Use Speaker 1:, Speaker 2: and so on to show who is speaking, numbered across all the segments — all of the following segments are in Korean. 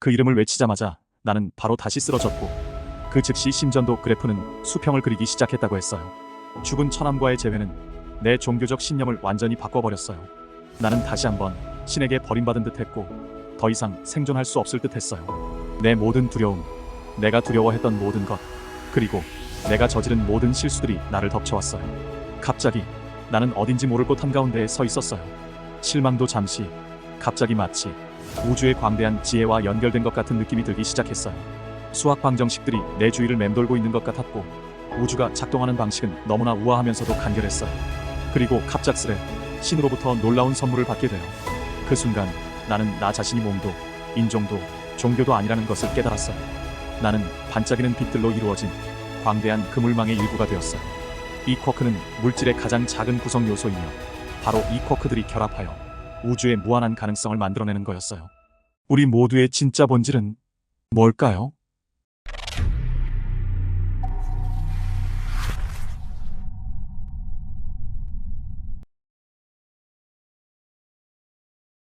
Speaker 1: 그 이름을 외치자마자 나는 바로 다시 쓰러졌고 그 즉시 심전도 그래프는 수평을 그리기 시작했다고 했어요. 죽은 처남과의 재회는 내 종교적 신념을 완전히 바꿔버렸어요. 나는 다시 한번 신에게 버림받은 듯했고 더 이상 생존할 수 없을 듯했어요. 내 모든 두려움, 내가 두려워했던 모든 것, 그리고 내가 저지른 모든 실수들이 나를 덮쳐왔어요. 갑자기 나는 어딘지 모를 곳 한가운데에 서 있었어요. 실망도 잠시, 갑자기 마치 우주의 광대한 지혜와 연결된 것 같은 느낌이 들기 시작했어요. 수학 방정식들이 내 주위를 맴돌고 있는 것 같았고 우주가 작동하는 방식은 너무나 우아하면서도 간결했어요. 그리고 갑작스레 신으로부터 놀라운 선물을 받게 돼요. 그 순간 나는 나 자신이 몸도 인종도 종교도 아니라는 것을 깨달았어요. 나는 반짝이는 빛들로 이루어진 광대한 그물망의 일부가 되었어요. 이 쿼크는 물질의 가장 작은 구성 요소이며 바로 이 쿼크들이 결합하여 우주의 무한한 가능성을 만들어내는 거였어요. 우리 모두의 진짜 본질은 뭘까요?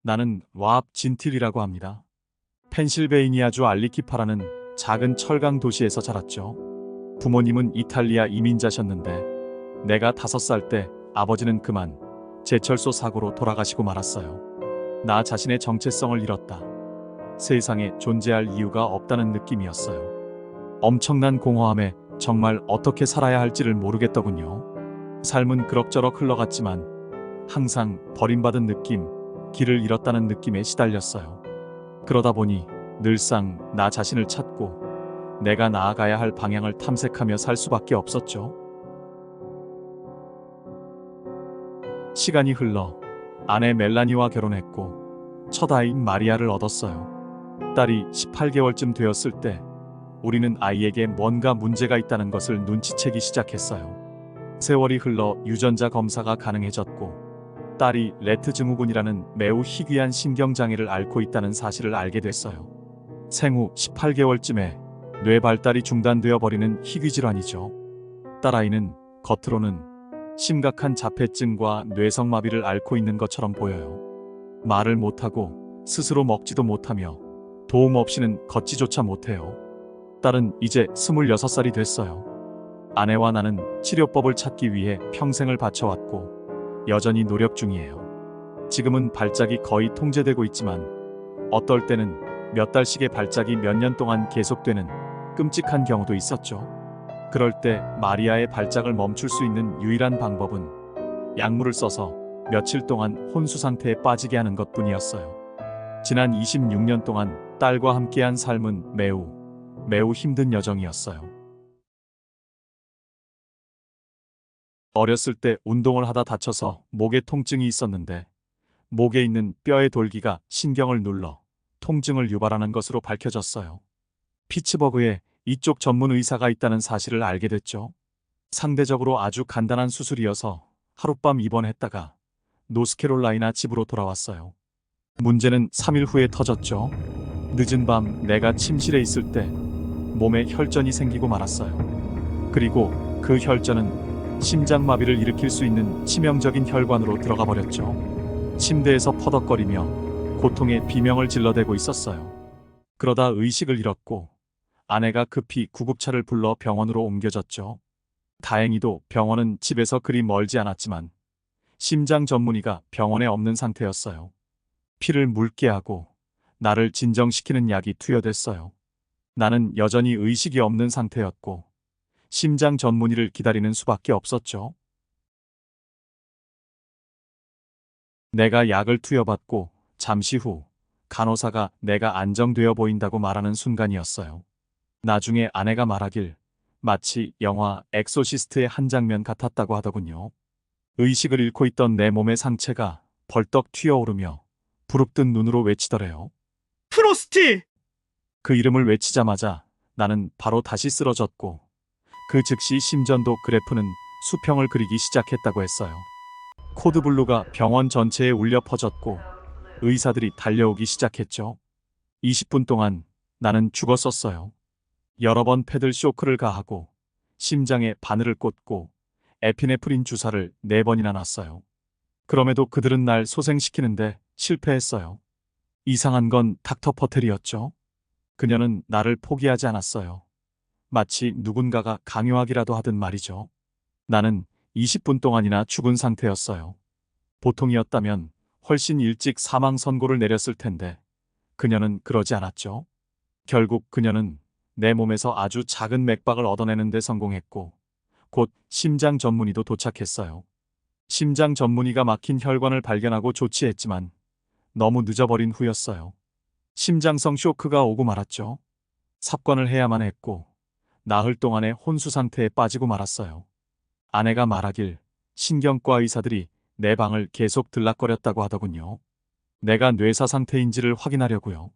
Speaker 1: 나는 와합 진틸이라고 합니다. 펜실베이니아주 알리키파라는 작은 철강 도시에서 자랐죠. 부모님은 이탈리아 이민자셨는데 내가 5살 때 아버지는 그만 제철소 사고로 돌아가시고 말았어요. 나 자신의 정체성을 잃었다. 세상에 존재할 이유가 없다는 느낌이었어요. 엄청난 공허함에 정말 어떻게 살아야 할지를 모르겠더군요. 삶은 그럭저럭 흘러갔지만 항상 버림받은 느낌, 길을 잃었다는 느낌에 시달렸어요. 그러다 보니 늘상 나 자신을 찾고 내가 나아가야 할 방향을 탐색하며 살 수밖에 없었죠. 시간이 흘러 아내 멜라니와 결혼했고 첫 아이인 마리아를 얻었어요. 딸이 18개월쯤 되었을 때 우리는 아이에게 뭔가 문제가 있다는 것을 눈치채기 시작했어요. 세월이 흘러 유전자 검사가 가능해졌고 딸이 레트 증후군이라는 매우 희귀한 신경장애를 앓고 있다는 사실을 알게 됐어요. 생후 18개월쯤에 뇌 발달이 중단되어 버리는 희귀 질환이죠. 딸아이는 겉으로는 심각한 자폐증과 뇌성마비를 앓고 있는 것처럼 보여요. 말을 못하고 스스로 먹지도 못하며 도움 없이는 걷지조차 못해요. 딸은 이제 26살이 됐어요. 아내와 나는 치료법을 찾기 위해 평생을 바쳐왔고 여전히 노력 중이에요. 지금은 발작이 거의 통제되고 있지만 어떨 때는 몇 달씩의 발작이 몇 년 동안 계속되는 끔찍한 경우도 있었죠. 그럴 때 마리아의 발작을 멈출 수 있는 유일한 방법은 약물을 써서 며칠 동안 혼수 상태에 빠지게 하는 것뿐이었어요. 지난 26년 동안 딸과 함께한 삶은 매우 힘든 여정이었어요. 어렸을 때 운동을 하다 다쳐서 목에 통증이 있었는데 목에 있는 뼈의 돌기가 신경을 눌러 통증을 유발하는 것으로 밝혀졌어요. 피츠버그에 이쪽 전문 의사가 있다는 사실을 알게 됐죠. 상대적으로 아주 간단한 수술이어서 하룻밤 입원했다가 노스캐롤라이나 집으로 돌아왔어요. 문제는 3일 후에 터졌죠. 늦은 밤 내가 침실에 있을 때 몸에 혈전이 생기고 말았어요. 그리고 그 혈전은 심장마비를 일으킬 수 있는 치명적인 혈관으로 들어가 버렸죠. 침대에서 퍼덕거리며 고통에 비명을 질러대고 있었어요. 그러다 의식을 잃었고 아내가 급히 구급차를 불러 병원으로 옮겨졌죠. 다행히도 병원은 집에서 그리 멀지 않았지만 심장 전문의가 병원에 없는 상태였어요. 피를 묽게 하고 나를 진정시키는 약이 투여됐어요. 나는 여전히 의식이 없는 상태였고 심장 전문의를 기다리는 수밖에 없었죠. 내가 약을 투여받고 잠시 후 간호사가 내가 안정되어 보인다고 말하는 순간이었어요. 나중에 아내가 말하길 마치 영화 엑소시스트의 한 장면 같았다고 하더군요. 의식을 잃고 있던 내 몸의 상체가 벌떡 튀어오르며 부릅뜬 눈으로 외치더래요.
Speaker 2: 프로스티!
Speaker 1: 그 이름을 외치자마자 나는 바로 다시 쓰러졌고 그 즉시 심전도 그래프는 수평을 그리기 시작했다고 했어요. 코드블루가 병원 전체에 울려 퍼졌고 의사들이 달려오기 시작했죠. 20분 동안 나는 죽었었어요. 여러 번 패들 쇼크를 가하고 심장에 바늘을 꽂고 에피네프린 주사를 4번이나 놨어요. 그럼에도 그들은 날 소생시키는데 실패했어요. 이상한 건 닥터 퍼텔이었죠. 그녀는 나를 포기하지 않았어요. 마치 누군가가 강요하기라도 하듯 말이죠. 나는 20분 동안이나 죽은 상태였어요. 보통이었다면 훨씬 일찍 사망 선고를 내렸을 텐데 그녀는 그러지 않았죠. 결국 그녀는 내 몸에서 아주 작은 맥박을 얻어내는 데 성공했고 곧 심장 전문의도 도착했어요. 심장 전문의가 막힌 혈관을 발견하고 조치했지만 너무 늦어버린 후였어요. 심장성 쇼크가 오고 말았죠. 삽관을 해야만 했고 나흘 동안의 혼수 상태에 빠지고 말았어요. 아내가 말하길 신경과 의사들이 내 방을 계속 들락거렸다고 하더군요. 내가 뇌사 상태인지를 확인하려고요.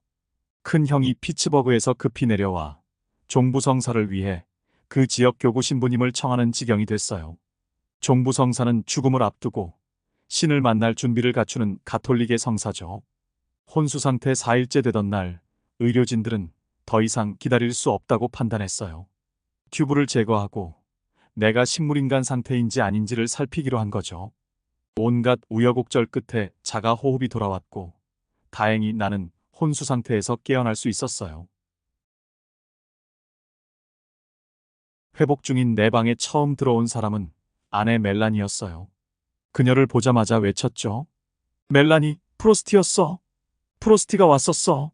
Speaker 1: 큰 형이 피츠버그에서 급히 내려와 종부성사를 위해 그 지역 교구 신부님을 청하는 지경이 됐어요. 종부성사는 죽음을 앞두고 신을 만날 준비를 갖추는 가톨릭의 성사죠. 혼수 상태 4일째 되던 날 의료진들은 더 이상 기다릴 수 없다고 판단했어요. 튜브를 제거하고 내가 식물인간 상태인지 아닌지를 살피기로 한 거죠. 온갖 우여곡절 끝에 자가 호흡이 돌아왔고 다행히 나는 혼수 상태에서 깨어날 수 있었어요. 회복 중인 내 방에 처음 들어온 사람은 아내 멜란이었어요. 그녀를 보자마자 외쳤죠. 멜란이, 프로스티였어. 프로스티가 왔었어.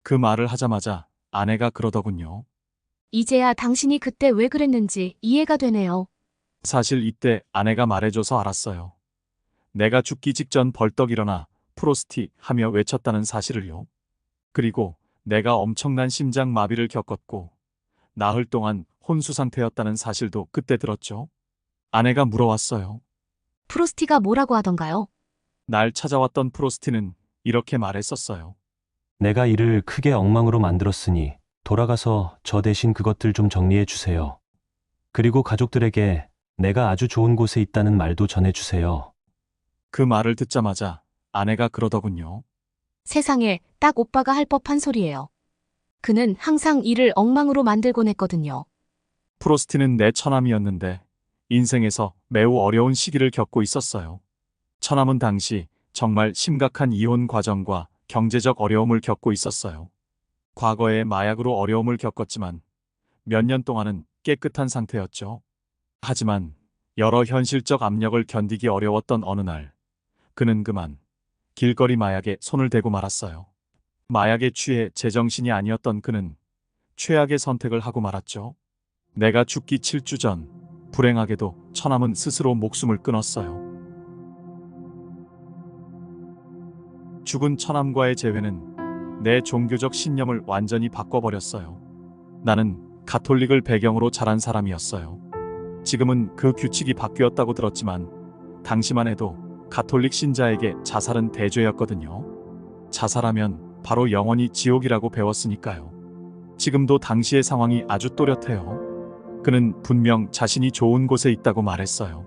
Speaker 1: 그 말을 하자마자 아내가 그러더군요.
Speaker 2: 이제야 당신이 그때 왜 그랬는지 이해가 되네요.
Speaker 1: 사실 이때 아내가 말해줘서 알았어요. 내가 죽기 직전 벌떡 일어나 프로스티 하며 외쳤다는 사실을요. 그리고 내가 엄청난 심장 마비를 겪었고 나흘 동안 혼수 상태였다는 사실도 그때 들었죠. 아내가 물어왔어요.
Speaker 2: 프로스티가 뭐라고 하던가요?
Speaker 1: 날 찾아왔던 프로스티는 이렇게 말했었어요.
Speaker 3: 내가 일을 크게 엉망으로 만들었으니 돌아가서 저 대신 그것들 좀 정리해 주세요. 그리고 가족들에게 내가 아주 좋은 곳에 있다는 말도 전해 주세요.
Speaker 1: 그 말을 듣자마자 아내가 그러더군요.
Speaker 2: 세상에 딱 오빠가 할 법한 소리예요. 그는 항상 일을 엉망으로 만들곤 했거든요.
Speaker 1: 프로스티는 내 처남이었는데 인생에서 매우 어려운 시기를 겪고 있었어요. 처남은 당시 정말 심각한 이혼 과정과 경제적 어려움을 겪고 있었어요. 과거에 마약으로 어려움을 겪었지만 몇 년 동안은 깨끗한 상태였죠. 하지만 여러 현실적 압력을 견디기 어려웠던 어느 날, 그는 그만 길거리 마약에 손을 대고 말았어요. 마약에 취해 제정신이 아니었던 그는 최악의 선택을 하고 말았죠. 내가 죽기 7주 전, 불행하게도 처남은 스스로 목숨을 끊었어요. 죽은 처남과의 재회는 내 종교적 신념을 완전히 바꿔버렸어요. 나는 가톨릭을 배경으로 자란 사람이었어요. 지금은 그 규칙이 바뀌었다고 들었지만 당시만 해도 가톨릭 신자에게 자살은 대죄였거든요. 자살하면 바로 영원히 지옥이라고 배웠으니까요. 지금도 당시의 상황이 아주 또렷해요. 그는 분명 자신이 좋은 곳에 있다고 말했어요.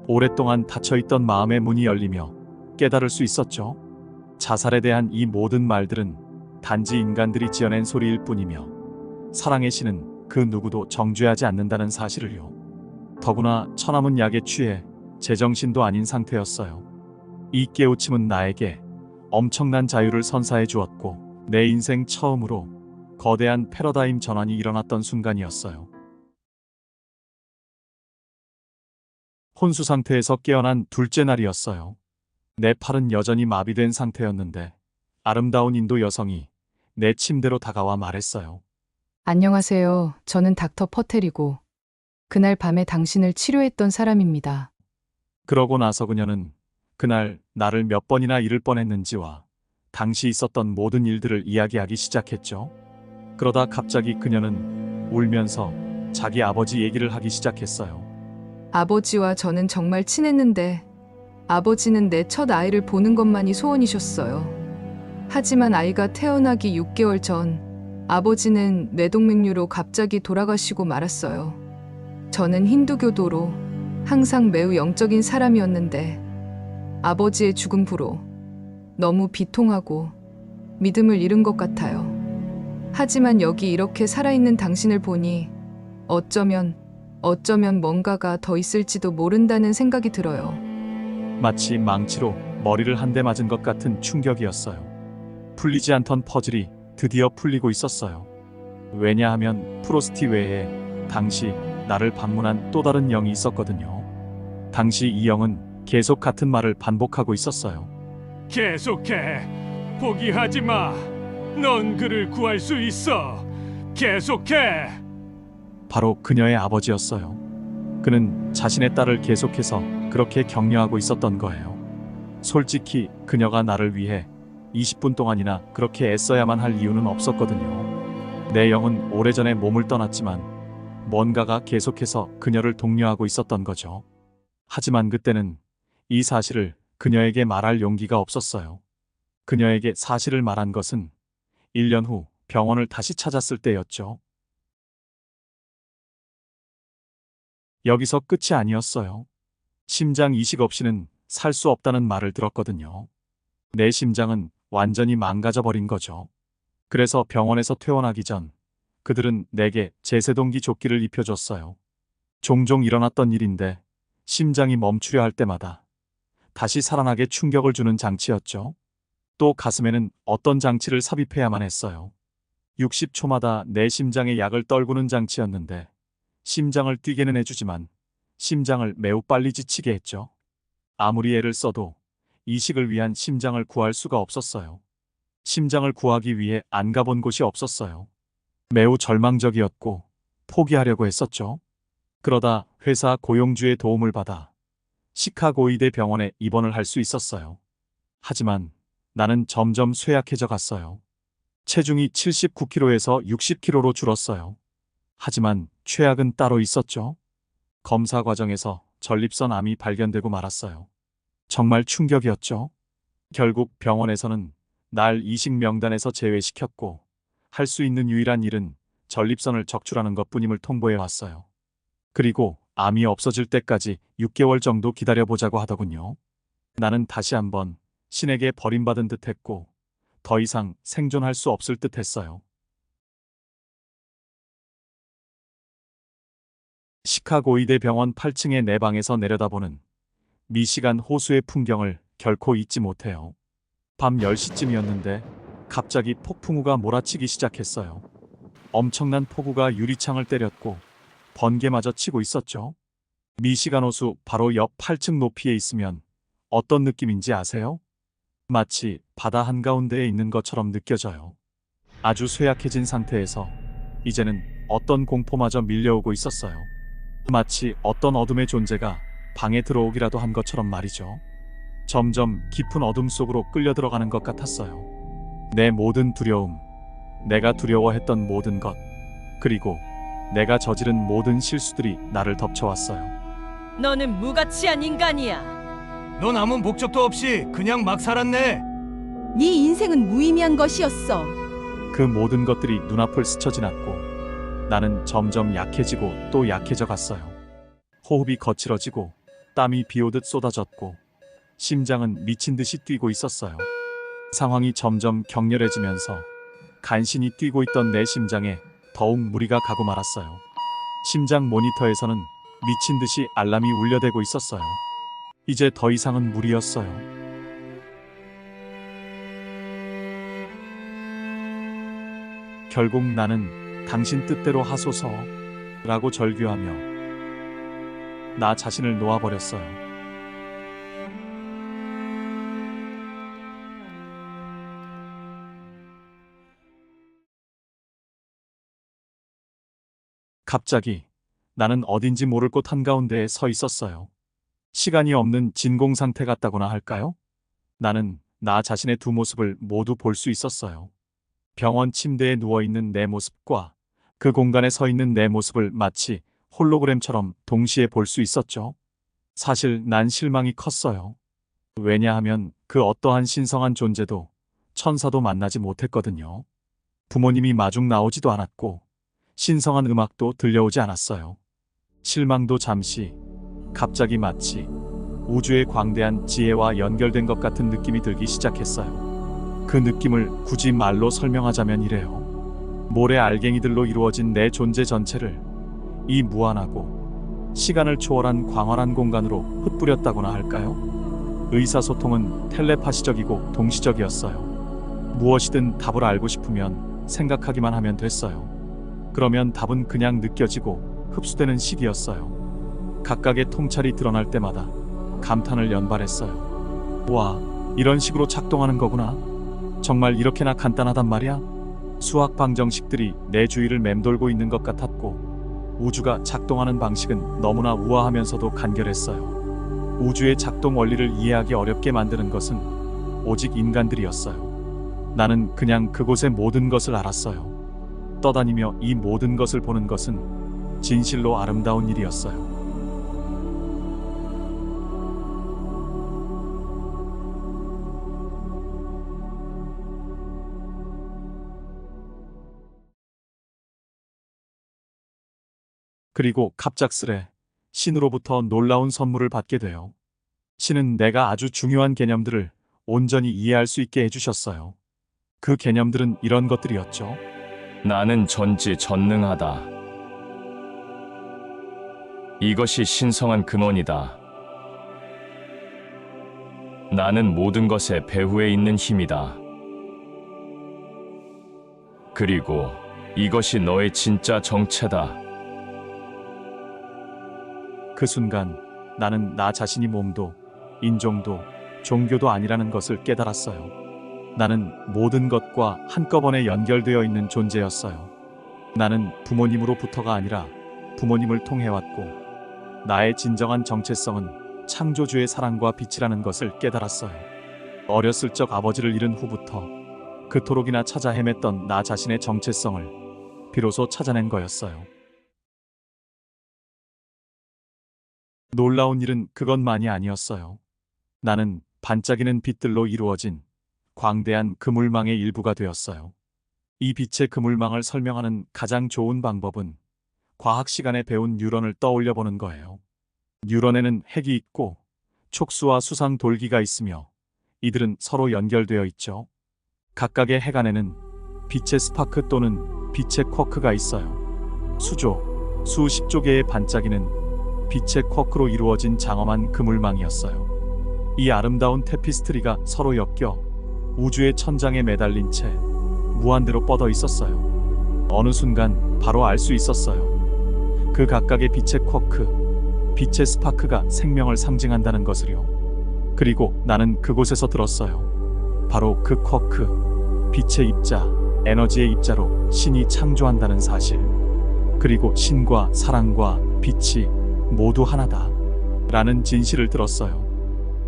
Speaker 1: 오랫동안 닫혀있던 마음의 문이 열리며 깨달을 수 있었죠. 자살에 대한 이 모든 말들은 단지 인간들이 지어낸 소리일 뿐이며 사랑의 신은 그 누구도 정죄하지 않는다는 사실을요. 더구나 처남은 약에 취해 제정신도 아닌 상태였어요. 이 깨우침은 나에게 엄청난 자유를 선사해 주었고 내 인생 처음으로 거대한 패러다임 전환이 일어났던 순간이었어요. 혼수 상태에서 깨어난 둘째 날이었어요. 내 팔은 여전히 마비된 상태였는데 아름다운 인도 여성이 내 침대로 다가와 말했어요.
Speaker 4: 안녕하세요. 저는 닥터 퍼텔이고 그날 밤에 당신을 치료했던 사람입니다.
Speaker 1: 그러고 나서 그녀는 그날 나를 몇 번이나 잃을 뻔했는지와 당시 있었던 모든 일들을 이야기하기 시작했죠. 그러다 갑자기 그녀는 울면서 자기 아버지 얘기를 하기 시작했어요.
Speaker 4: 아버지와 저는 정말 친했는데 아버지는 내 첫 아이를 보는 것만이 소원이셨어요. 하지만 아이가 태어나기 6개월 전 아버지는 뇌동맥류로 갑자기 돌아가시고 말았어요. 저는 힌두교도로 항상 매우 영적인 사람이었는데 아버지의 죽음으로 너무 비통하고 믿음을 잃은 것 같아요. 하지만 여기 이렇게 살아있는 당신을 보니 어쩌면 뭔가가 더 있을지도 모른다는 생각이 들어요.
Speaker 1: 마치 망치로 머리를 한 대 맞은 것 같은 충격이었어요. 풀리지 않던 퍼즐이 드디어 풀리고 있었어요. 왜냐하면 프로스티 외에 당시 나를 방문한 또 다른 영이 있었거든요. 당시 이 영은 계속 같은 말을 반복하고 있었어요.
Speaker 5: 계속해. 포기하지 마. 넌 그를 구할 수 있어. 계속해.
Speaker 1: 바로 그녀의 아버지였어요. 그는 자신의 딸을 계속해서 그렇게 격려하고 있었던 거예요. 솔직히 그녀가 나를 위해 20분 동안이나 그렇게 애써야만 할 이유는 없었거든요. 내 영은 오래전에 몸을 떠났지만 뭔가가 계속해서 그녀를 독려하고 있었던 거죠. 하지만 그때는 이 사실을 그녀에게 말할 용기가 없었어요. 그녀에게 사실을 말한 것은 1년 후 병원을 다시 찾았을 때였죠. 여기서 끝이 아니었어요. 심장 이식 없이는 살 수 없다는 말을 들었거든요. 내 심장은 완전히 망가져 버린 거죠. 그래서 병원에서 퇴원하기 전 그들은 내게 제세동기 조끼를 입혀줬어요. 종종 일어났던 일인데 심장이 멈추려 할 때마다 다시 살아나게 충격을 주는 장치였죠. 또 가슴에는 어떤 장치를 삽입해야만 했어요. 60초마다 내 심장에 약을 떨구는 장치였는데 심장을 뛰게는 해주지만 심장을 매우 빨리 지치게 했죠. 아무리 애를 써도 이식을 위한 심장을 구할 수가 없었어요. 심장을 구하기 위해 안 가본 곳이 없었어요. 매우 절망적이었고 포기하려고 했었죠. 그러다 회사 고용주의 도움을 받아 시카고 의대 병원에 입원을 할 수 있었어요. 하지만 나는 점점 쇠약해져 갔어요. 체중이 79kg에서 60kg로 줄었어요. 하지만 최악은 따로 있었죠. 검사 과정에서 전립선 암이 발견되고 말았어요. 정말 충격이었죠. 결국 병원에서는 날 이식 명단에서 제외시켰고 할 수 있는 유일한 일은 전립선을 적출하는 것뿐임을 통보해 왔어요. 그리고 암이 없어질 때까지 6개월 정도 기다려보자고 하더군요. 나는 다시 한번 신에게 버림받은 듯 했고 더 이상 생존할 수 없을 듯 했어요. 시카고 의대 병원 8층의 내 방에서 내려다보는 미시간 호수의 풍경을 결코 잊지 못해요. 밤 10시쯤이었는데 갑자기 폭풍우가 몰아치기 시작했어요. 엄청난 폭우가 유리창을 때렸고 번개마저 치고 있었죠. 미시간 호수 바로 옆 8층 높이에 있으면 어떤 느낌인지 아세요? 마치 바다 한가운데에 있는 것처럼 느껴져요. 아주 쇠약해진 상태에서 이제는 어떤 공포마저 밀려오고 있었어요. 마치 어떤 어둠의 존재가 방에 들어오기라도 한 것처럼 말이죠. 점점 깊은 어둠 속으로 끌려 들어가는 것 같았어요. 내 모든 두려움, 내가 두려워했던 모든 것, 그리고 내가 저지른 모든 실수들이 나를 덮쳐왔어요.
Speaker 6: 너는 무가치한 인간이야.
Speaker 5: 넌 아무 목적도 없이 그냥 막 살았네.
Speaker 6: 네 인생은 무의미한 것이었어.
Speaker 1: 그 모든 것들이 눈앞을 스쳐 지났고 나는 점점 약해지고 또 약해져 갔어요. 호흡이 거칠어지고 땀이 비오듯 쏟아졌고 심장은 미친 듯이 뛰고 있었어요. 상황이 점점 격렬해지면서 간신히 뛰고 있던 내 심장에 더욱 무리가 가고 말았어요. 심장 모니터에서는 미친 듯이 알람이 울려대고 있었어요. 이제 더 이상은 무리였어요. 결국 나는 당신 뜻대로 하소서 라고 절규하며 나 자신을 놓아버렸어요. 갑자기 나는 어딘지 모를 곳 한가운데에 서 있었어요. 시간이 없는 진공 상태 같다고나 할까요? 나는 나 자신의 두 모습을 모두 볼 수 있었어요. 병원 침대에 누워있는 내 모습과 그 공간에 서 있는 내 모습을 마치 홀로그램처럼 동시에 볼 수 있었죠. 사실 난 실망이 컸어요. 왜냐하면 그 어떠한 신성한 존재도 천사도 만나지 못했거든요. 부모님이 마중 나오지도 않았고 신성한 음악도 들려오지 않았어요. 실망도 잠시, 갑자기 마치 우주의 광대한 지혜와 연결된 것 같은 느낌이 들기 시작했어요. 그 느낌을 굳이 말로 설명하자면 이래요. 모래 알갱이들로 이루어진 내 존재 전체를 이 무한하고 시간을 초월한 광활한 공간으로 흩뿌렸다고나 할까요? 의사소통은 텔레파시적이고 동시적이었어요. 무엇이든 답을 알고 싶으면 생각하기만 하면 됐어요. 그러면 답은 그냥 느껴지고 흡수되는 시기였어요. 각각의 통찰이 드러날 때마다 감탄을 연발했어요. 와, 이런 식으로 작동하는 거구나. 정말 이렇게나 간단하단 말이야? 수학 방정식들이 내 주위를 맴돌고 있는 것 같았고 우주가 작동하는 방식은 너무나 우아하면서도 간결했어요. 우주의 작동 원리를 이해하기 어렵게 만드는 것은 오직 인간들이었어요. 나는 그냥 그곳의 모든 것을 알았어요. 떠다니며 이 모든 것을 보는 것은 진실로 아름다운 일이었어요. 그리고 갑작스레 신으로부터 놀라운 선물을 받게 돼요. 신은 내가 아주 중요한 개념들을 온전히 이해할 수 있게 해주셨어요. 그 개념들은 이런 것들이었죠.
Speaker 7: 나는 전지전능하다. 이것이 신성한 근원이다. 나는 모든 것의 배후에 있는 힘이다. 그리고 이것이 너의 진짜 정체다.
Speaker 1: 그 순간 나는 나 자신이 몸도 인종도 종교도 아니라는 것을 깨달았어요. 나는 모든 것과 한꺼번에 연결되어 있는 존재였어요. 나는 부모님으로부터가 아니라 부모님을 통해 왔고 나의 진정한 정체성은 창조주의 사랑과 빛이라는 것을 깨달았어요. 어렸을 적 아버지를 잃은 후부터 그토록이나 찾아 헤맸던 나 자신의 정체성을 비로소 찾아낸 거였어요. 놀라운 일은 그것만이 아니었어요. 나는 반짝이는 빛들로 이루어진 광대한 그물망의 일부가 되었어요. 이 빛의 그물망을 설명하는 가장 좋은 방법은 과학 시간에 배운 뉴런을 떠올려 보는 거예요. 뉴런에는 핵이 있고 촉수와 수상 돌기가 있으며 이들은 서로 연결되어 있죠. 각각의 핵 안에는 빛의 스파크 또는 빛의 쿼크가 있어요. 수조, 수십조 개의 반짝이는 빛의 쿼크로 이루어진 장엄한 그물망이었어요. 이 아름다운 테피스트리가 서로 엮여 우주의 천장에 매달린 채 무한대로 뻗어 있었어요. 어느 순간 바로 알 수 있었어요. 그 각각의 빛의 쿼크, 빛의 스파크가 생명을 상징한다는 것을요. 그리고 나는 그곳에서 들었어요. 바로 그 쿼크, 빛의 입자, 에너지의 입자로 신이 창조한다는 사실. 그리고 신과 사랑과 빛이 모두 하나다 라는 진실을 들었어요.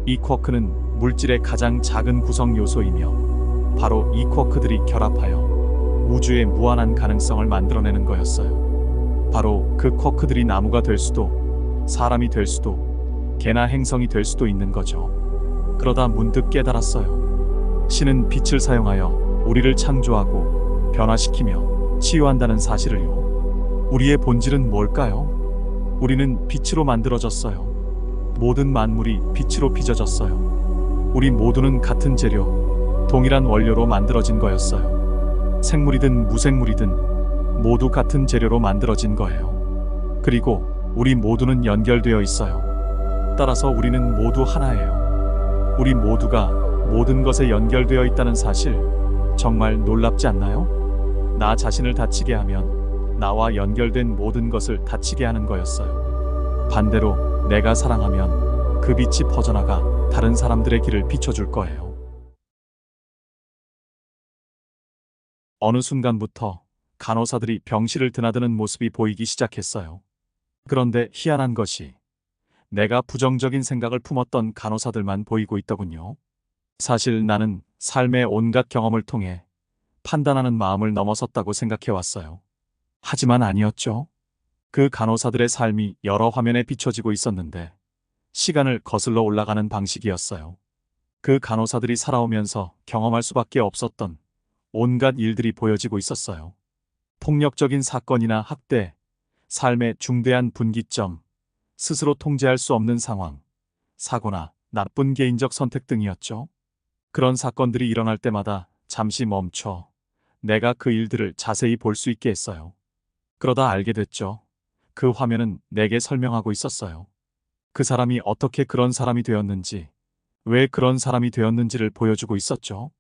Speaker 1: 이 쿼크는 물질의 가장 작은 구성 요소이며 바로 이 쿼크들이 결합하여 우주의 무한한 가능성을 만들어내는 거였어요. 바로 그 쿼크들이 나무가 될 수도 사람이 될 수도 개나 행성이 될 수도 있는 거죠. 그러다 문득 깨달았어요. 신은 빛을 사용하여 우리를 창조하고 변화시키며 치유한다는 사실을요. 우리의 본질은 뭘까요? 우리는 빛으로 만들어졌어요. 모든 만물이 빛으로 빚어졌어요. 우리 모두는 같은 재료, 동일한 원료로 만들어진 거였어요. 생물이든 무생물이든 모두 같은 재료로 만들어진 거예요. 그리고 우리 모두는 연결되어 있어요. 따라서 우리는 모두 하나예요. 우리 모두가 모든 것에 연결되어 있다는 사실, 정말 놀랍지 않나요? 나 자신을 다치게 하면 나와 연결된 모든 것을 다치게 하는 거였어요. 반대로 내가 사랑하면 그 빛이 퍼져나가 다른 사람들의 길을 비춰줄 거예요. 어느 순간부터 간호사들이 병실을 드나드는 모습이 보이기 시작했어요. 그런데 희한한 것이 내가 부정적인 생각을 품었던 간호사들만 보이고 있더군요. 사실 나는 삶의 온갖 경험을 통해 판단하는 마음을 넘어섰다고 생각해왔어요. 하지만 아니었죠. 그 간호사들의 삶이 여러 화면에 비춰지고 있었는데 시간을 거슬러 올라가는 방식이었어요. 그 간호사들이 살아오면서 경험할 수밖에 없었던 온갖 일들이 보여지고 있었어요. 폭력적인 사건이나 학대, 삶의 중대한 분기점, 스스로 통제할 수 없는 상황, 사고나 나쁜 개인적 선택 등이었죠. 그런 사건들이 일어날 때마다 잠시 멈춰 내가 그 일들을 자세히 볼 수 있게 했어요. 그러다 알게 됐죠. 그 화면은 내게 설명하고 있었어요. 그 사람이 어떻게 그런 사람이 되었는지, 왜 그런 사람이 되었는지를 보여주고 있었죠.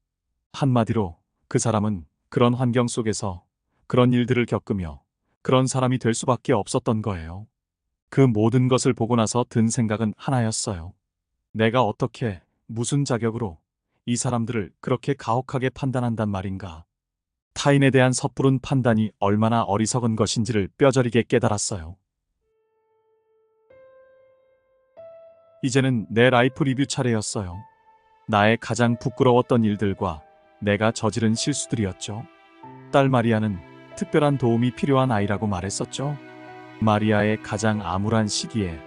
Speaker 1: 한마디로 그 사람은 그런 환경 속에서 그런 일들을 겪으며 그런 사람이 될 수밖에 없었던 거예요. 그 모든 것을 보고 나서 든 생각은 하나였어요. 내가 어떻게, 무슨 자격으로 이 사람들을 그렇게 가혹하게 판단한단 말인가. 타인에 대한 섣부른 판단이 얼마나 어리석은 것인지를 뼈저리게 깨달았어요. 이제는 내 라이프 리뷰 차례였어요. 나의 가장 부끄러웠던 일들과 내가 저지른 실수들이었죠. 딸 마리아는 특별한 도움이 필요한 아이라고 말했었죠. 마리아의 가장 암울한 시기에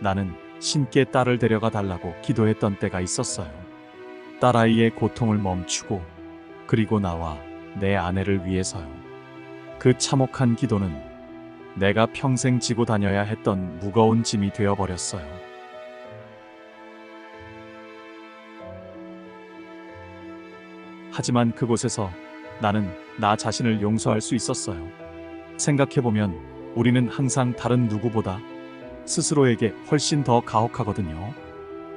Speaker 1: 나는 신께 딸을 데려가 달라고 기도했던 때가 있었어요. 딸아이의 고통을 멈추고 그리고 나와 내 아내를 위해서요. 그 참혹한 기도는 내가 평생 지고 다녀야 했던 무거운 짐이 되어버렸어요. 하지만 그곳에서 나는 나 자신을 용서할 수 있었어요. 생각해보면 우리는 항상 다른 누구보다 스스로에게 훨씬 더 가혹하거든요.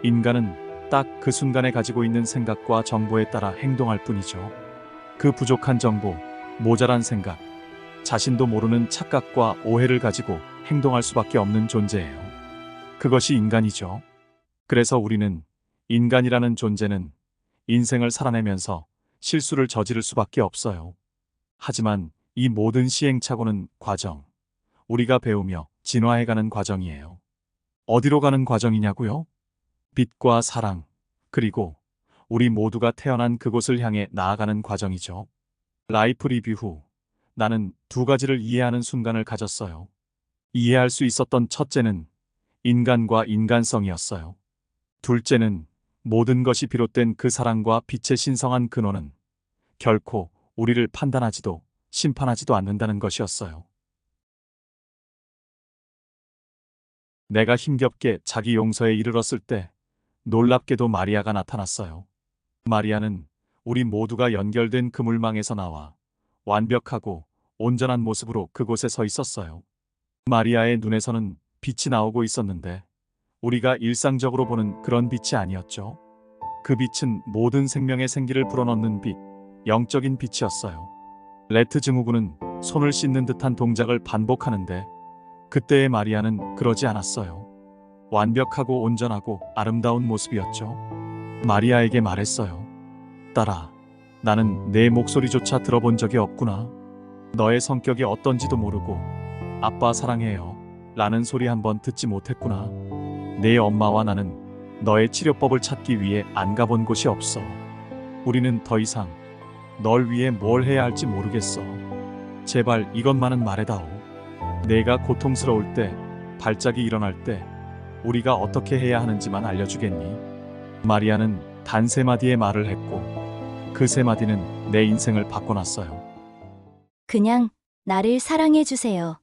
Speaker 1: 인간은 딱 그 순간에 가지고 있는 생각과 정보에 따라 행동할 뿐이죠. 그 부족한 정보, 모자란 생각, 자신도 모르는 착각과 오해를 가지고 행동할 수밖에 없는 존재예요. 그것이 인간이죠. 그래서 우리는 인간이라는 존재는 인생을 살아내면서 실수를 저지를 수밖에 없어요. 하지만 이 모든 시행착오는 과정, 우리가 배우며 진화해가는 과정이에요. 어디로 가는 과정이냐고요? 빛과 사랑, 그리고 우리 모두가 태어난 그곳을 향해 나아가는 과정이죠. 라이프 리뷰 후 나는 두 가지를 이해하는 순간을 가졌어요. 이해할 수 있었던 첫째는 인간과 인간성이었어요. 둘째는 모든 것이 비롯된 그 사랑과 빛의 신성한 근원은 결코 우리를 판단하지도 심판하지도 않는다는 것이었어요. 내가 힘겹게 자기 용서에 이르렀을 때 놀랍게도 마리아가 나타났어요. 마리아는 우리 모두가 연결된 그물망에서 나와 완벽하고 온전한 모습으로 그곳에 서 있었어요. 마리아의 눈에서는 빛이 나오고 있었는데 우리가 일상적으로 보는 그런 빛이 아니었죠. 그 빛은 모든 생명의 생기를 불어넣는 빛, 영적인 빛이었어요. 레트 증후군은 손을 씻는 듯한 동작을 반복하는데 그때의 마리아는 그러지 않았어요. 완벽하고 온전하고 아름다운 모습이었죠. 마리아에게 말했어요. 딸아, 나는 내 목소리조차 들어본 적이 없구나. 너의 성격이 어떤지도 모르고 아빠 사랑해요 라는 소리 한번 듣지 못했구나. 내 엄마와 나는 너의 치료법을 찾기 위해 안 가본 곳이 없어. 우리는 더 이상 널 위해 뭘 해야 할지 모르겠어. 제발 이것만은 말해다오. 내가 고통스러울 때, 발작이 일어날 때 우리가 어떻게 해야 하는지만 알려주겠니? 마리아는 단 세 마디의 말을 했고 그 세 마디는 내 인생을 바꿔놨어요.
Speaker 8: 그냥 나를 사랑해 주세요.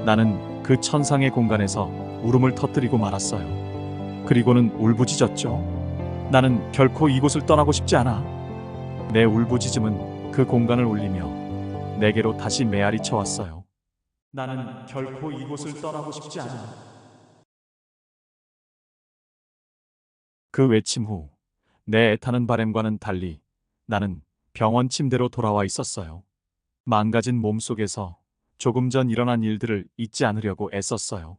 Speaker 1: 나는 그 천상의 공간에서 울음을 터뜨리고 말았어요. 그리고는 울부짖었죠. 나는 결코 이곳을 떠나고 싶지 않아. 내 울부짖음은 그 공간을 울리며 내게로 다시 메아리 쳐왔어요. 나는 결코 이곳을 떠나고 싶지 않아. 그 외침 후 내 애타는 바람과는 달리 나는 병원 침대로 돌아와 있었어요. 망가진 몸속에서 조금 전 일어난 일들을 잊지 않으려고 애썼어요.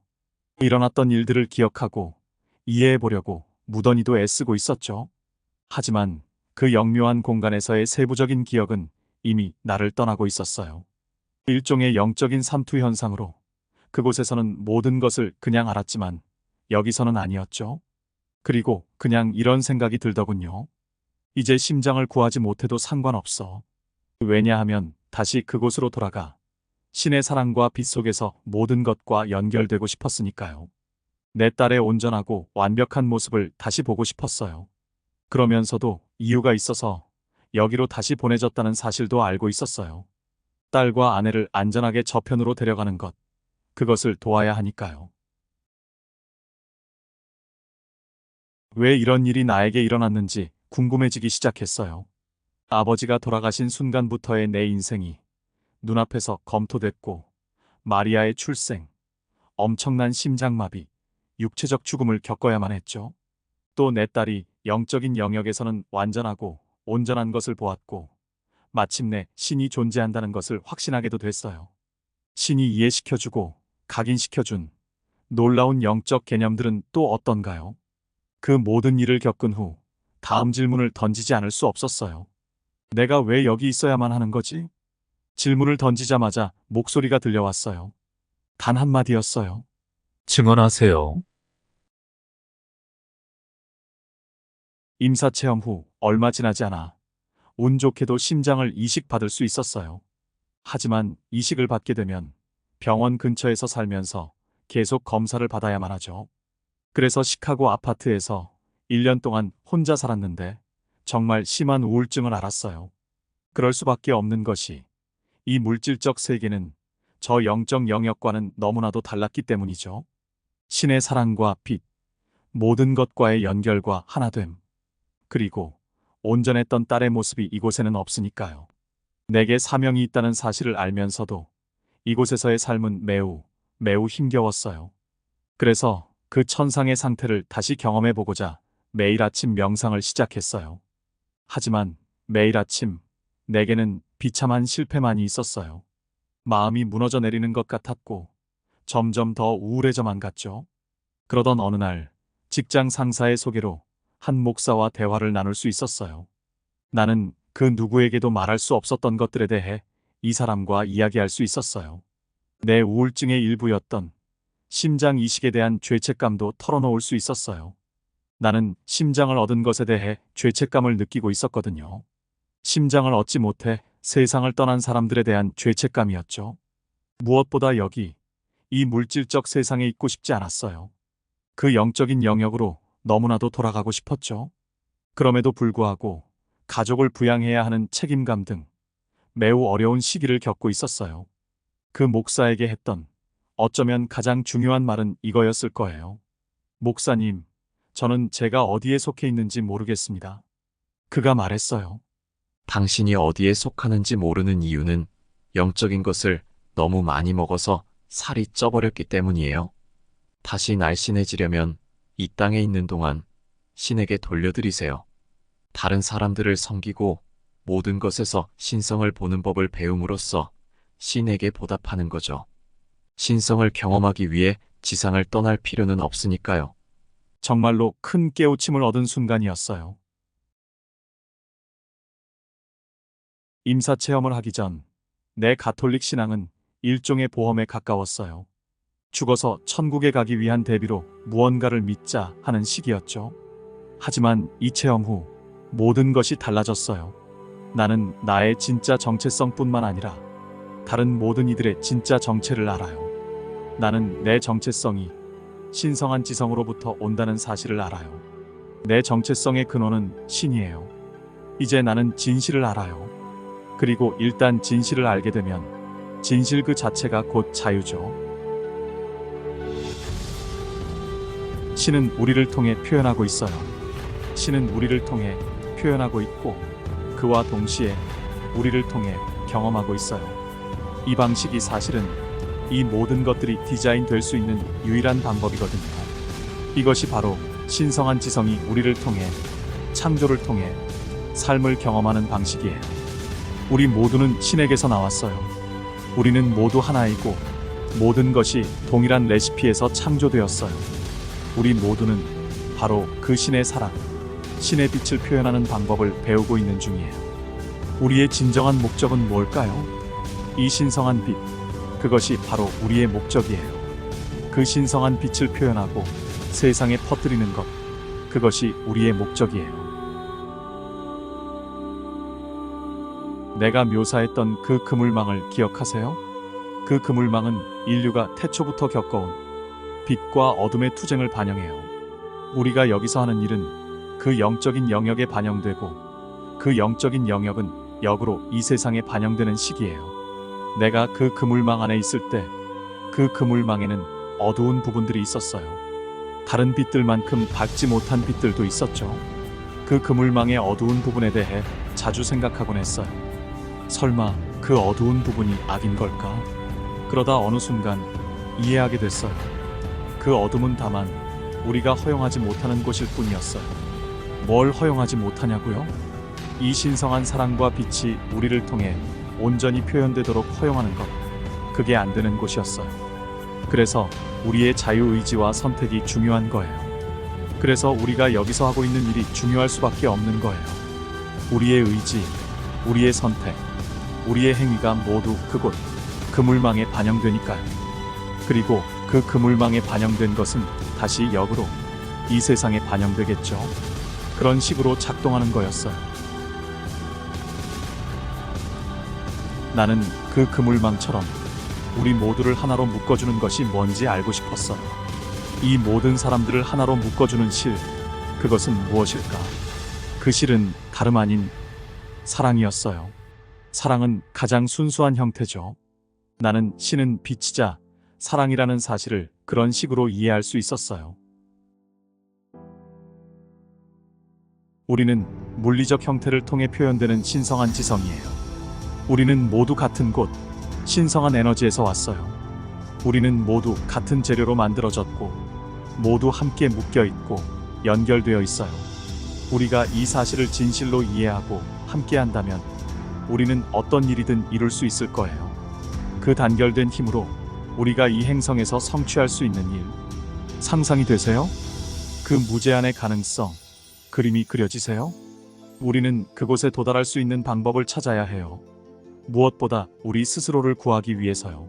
Speaker 1: 일어났던 일들을 기억하고 이해해보려고 무던히도 애쓰고 있었죠. 하지만 그 영묘한 공간에서의 세부적인 기억은 이미 나를 떠나고 있었어요. 일종의 영적인 삼투 현상으로 그곳에서는 모든 것을 그냥 알았지만 여기서는 아니었죠. 그리고 그냥 이런 생각이 들더군요. 이제 심장을 구하지 못해도 상관없어. 왜냐하면 다시 그곳으로 돌아가 신의 사랑과 빛 속에서 모든 것과 연결되고 싶었으니까요. 내 딸의 온전하고 완벽한 모습을 다시 보고 싶었어요. 그러면서도 이유가 있어서 여기로 다시 보내졌다는 사실도 알고 있었어요. 딸과 아내를 안전하게 저편으로 데려가는 것, 그것을 도와야 하니까요. 왜 이런 일이 나에게 일어났는지 궁금해지기 시작했어요. 아버지가 돌아가신 순간부터의 내 인생이 눈앞에서 검토됐고 마리아의 출생, 엄청난 심장마비, 육체적 죽음을 겪어야만 했죠. 또 내 딸이 영적인 영역에서는 완전하고 온전한 것을 보았고 마침내 신이 존재한다는 것을 확신하게도 됐어요. 신이 이해시켜주고 각인시켜준 놀라운 영적 개념들은 또 어떤가요? 그 모든 일을 겪은 후 다음 질문을 던지지 않을 수 없었어요. 내가 왜 여기 있어야만 하는 거지? 질문을 던지자마자 목소리가 들려왔어요. 단 한마디였어요.
Speaker 9: 증언하세요.
Speaker 1: 임사체험 후 얼마 지나지 않아 운 좋게도 심장을 이식받을 수 있었어요. 하지만 이식을 받게 되면 병원 근처에서 살면서 계속 검사를 받아야만 하죠. 그래서 시카고 아파트에서 1년 동안 혼자 살았는데 정말 심한 우울증을 앓았어요. 그럴 수밖에 없는 것이 이 물질적 세계는 저 영적 영역과는 너무나도 달랐기 때문이죠. 신의 사랑과 빛, 모든 것과의 연결과 하나됨, 그리고 온전했던 딸의 모습이 이곳에는 없으니까요. 내게 사명이 있다는 사실을 알면서도 이곳에서의 삶은 매우 힘겨웠어요. 그래서 그 천상의 상태를 다시 경험해보고자 매일 아침 명상을 시작했어요. 하지만 매일 아침 내게는 비참한 실패만이 있었어요. 마음이 무너져 내리는 것 같았고 점점 더 우울해져만 갔죠. 그러던 어느 날 직장 상사의 소개로 한 목사와 대화를 나눌 수 있었어요. 나는 그 누구에게도 말할 수 없었던 것들에 대해 이 사람과 이야기할 수 있었어요. 내 우울증의 일부였던 심장 이식에 대한 죄책감도 털어놓을 수 있었어요. 나는 심장을 얻은 것에 대해 죄책감을 느끼고 있었거든요. 심장을 얻지 못해 세상을 떠난 사람들에 대한 죄책감이었죠. 무엇보다 여기, 이 물질적 세상에 있고 싶지 않았어요. 그 영적인 영역으로 너무나도 돌아가고 싶었죠. 그럼에도 불구하고 가족을 부양해야 하는 책임감 등 매우 어려운 시기를 겪고 있었어요. 그 목사에게 했던 어쩌면 가장 중요한 말은 이거였을 거예요. 목사님, 저는 제가 어디에 속해 있는지 모르겠습니다. 그가 말했어요.
Speaker 10: 당신이 어디에 속하는지 모르는 이유는 영적인 것을 너무 많이 먹어서 살이 쪄버렸기 때문이에요. 다시 날씬해지려면 이 땅에 있는 동안 신에게 돌려드리세요. 다른 사람들을 섬기고 모든 것에서 신성을 보는 법을 배움으로써 신에게 보답하는 거죠. 신성을 경험하기 위해 지상을 떠날 필요는 없으니까요.
Speaker 1: 정말로 큰 깨우침을 얻은 순간이었어요. 임사체험을 하기 전 내 가톨릭 신앙은 일종의 보험에 가까웠어요. 죽어서 천국에 가기 위한 대비로 무언가를 믿자 하는 시기였죠. 하지만 이 체험 후 모든 것이 달라졌어요. 나는 나의 진짜 정체성뿐만 아니라 다른 모든 이들의 진짜 정체를 알아요. 나는 내 정체성이 신성한 지성으로부터 온다는 사실을 알아요. 내 정체성의 근원은 신이에요. 이제 나는 진실을 알아요. 그리고 일단 진실을 알게 되면 진실 그 자체가 곧 자유죠. 신은 우리를 통해 표현하고 있어요. 신은 우리를 통해 표현하고 있고 그와 동시에 우리를 통해 경험하고 있어요. 이 방식이 사실은 이 모든 것들이 디자인될 수 있는 유일한 방법이거든요. 이것이 바로 신성한 지성이 우리를 통해 창조를 통해 삶을 경험하는 방식이에요. 우리 모두는 신에게서 나왔어요. 우리는 모두 하나이고 모든 것이 동일한 레시피에서 창조되었어요. 우리 모두는 바로 그 신의 사랑, 신의 빛을 표현하는 방법을 배우고 있는 중이에요. 우리의 진정한 목적은 뭘까요? 이 신성한 빛, 그것이 바로 우리의 목적이에요. 그 신성한 빛을 표현하고 세상에 퍼뜨리는 것, 그것이 우리의 목적이에요. 내가 묘사했던 그 그물망을 기억하세요? 그 그물망은 인류가 태초부터 겪어온 빛과 어둠의 투쟁을 반영해요. 우리가 여기서 하는 일은 그 영적인 영역에 반영되고 그 영적인 영역은 역으로 이 세상에 반영되는 시기예요. 내가 그 그물망 안에 있을 때 그 그물망에는 어두운 부분들이 있었어요. 다른 빛들만큼 밝지 못한 빛들도 있었죠. 그 그물망의 어두운 부분에 대해 자주 생각하곤 했어요. 설마 그 어두운 부분이 악인 걸까? 그러다 어느 순간 이해하게 됐어요. 그 어둠은 다만 우리가 허용하지 못하는 곳일 뿐이었어요. 뭘 허용하지 못하냐고요? 이 신성한 사랑과 빛이 우리를 통해 온전히 표현되도록 허용하는 것, 그게 안 되는 곳이었어요. 그래서 우리의 자유의지와 선택이 중요한 거예요. 그래서 우리가 여기서 하고 있는 일이 중요할 수밖에 없는 거예요. 우리의 의지, 우리의 선택, 우리의 행위가 모두 그곳, 그물망에 반영되니까요. 그리고 그 그물망에 반영된 것은 다시 역으로 이 세상에 반영되겠죠. 그런 식으로 작동하는 거였어요. 나는 그 그물망처럼 우리 모두를 하나로 묶어주는 것이 뭔지 알고 싶었어요. 이 모든 사람들을 하나로 묶어주는 실, 그것은 무엇일까? 그 실은 다름 아닌 사랑이었어요. 사랑은 가장 순수한 형태죠. 나는 신은 빛이자 사랑이라는 사실을 그런 식으로 이해할 수 있었어요. 우리는 물리적 형태를 통해 표현되는 신성한 지성이에요. 우리는 모두 같은 곳, 신성한 에너지에서 왔어요. 우리는 모두 같은 재료로 만들어졌고, 모두 함께 묶여 있고, 연결되어 있어요. 우리가 이 사실을 진실로 이해하고 함께 한다면, 우리는 어떤 일이든 이룰 수 있을 거예요. 그 단결된 힘으로 우리가 이 행성에서 성취할 수 있는 일, 상상이 되세요? 그 무제한의 가능성, 그림이 그려지세요? 우리는 그곳에 도달할 수 있는 방법을 찾아야 해요. 무엇보다 우리 스스로를 구하기 위해서요.